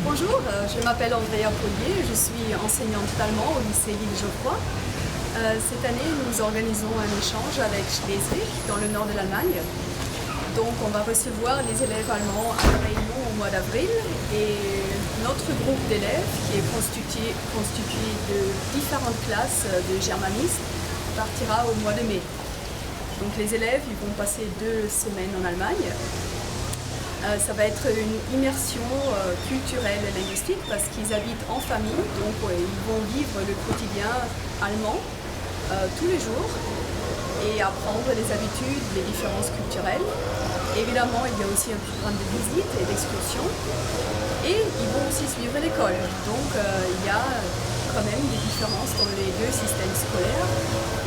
Bonjour, je m'appelle Andrea Pollier, je suis enseignante d'allemand au lycée Lille-Geoffroy. Cette année, nous organisons un échange avec Schleswig, dans le nord de l'Allemagne. Donc, on va recevoir les élèves allemands à la Réunion au mois d'avril et notre groupe d'élèves, qui est constitué de différentes classes de germanistes, partira au mois de mai. Donc, les élèves ils vont passer 2 semaines en Allemagne. Ça va être une immersion culturelle et linguistique parce qu'ils habitent en famille, donc ils vont vivre le quotidien allemand tous les jours et apprendre les habitudes, les différences culturelles. Évidemment, il y a aussi un programme de visite et d'excursion et ils vont aussi suivre l'école. Donc il y a quand même des différences dans les 2 systèmes scolaires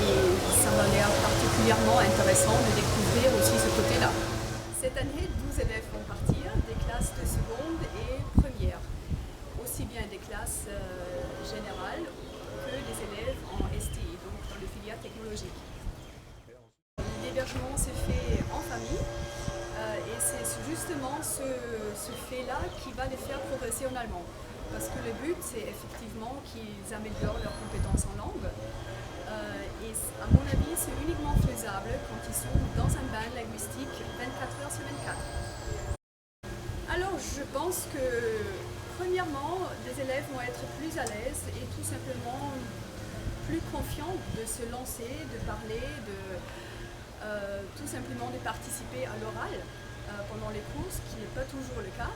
et ça m'a l'air particulièrement intéressant de découvrir aussi ce côté-là. Cette année, 12 élèves vont partir, des classes de seconde et première, aussi bien des classes générales que des élèves en STI, donc dans les filières technologiques. L'hébergement s'est fait en famille et c'est justement ce fait-là qui va les faire progresser en allemand. Parce que le but, c'est effectivement qu'ils améliorent leurs compétences en langue. Et à mon avis, c'est uniquement faisable quand ils sont dans un bain linguistique 24 heures sur 24. Alors, je pense que, premièrement, les élèves vont être plus à l'aise et tout simplement plus confiants de se lancer, de parler, tout simplement de participer à l'oral pendant les cours, ce qui n'est pas toujours le cas.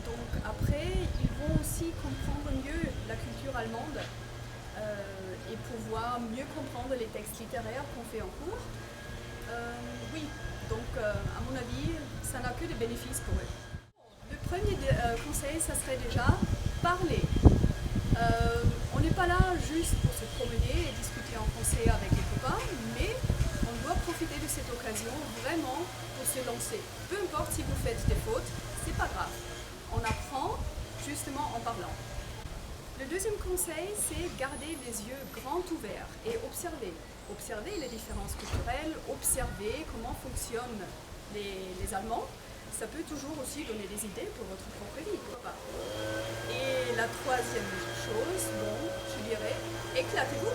Donc après, ils vont aussi comprendre mieux la culture allemande et pouvoir mieux comprendre les textes littéraires qu'on fait en cours. Oui, donc à mon avis, ça n'a que des bénéfices pour eux. Le premier conseil, ça serait déjà parler. On n'est pas là juste pour se promener et discuter en français avec les copains, mais on doit profiter de cette occasion vraiment pour se lancer. Peu importe si vous faites des fautes, c'est pas grave. On apprend justement en parlant. Le deuxième conseil, c'est garder les yeux grands ouverts et observer. Observer les différences culturelles, observer comment fonctionnent les Allemands. Ça peut toujours aussi donner des idées pour votre propre vie, pourquoi pas. Et la troisième chose, bon, je dirais, éclatez-vous.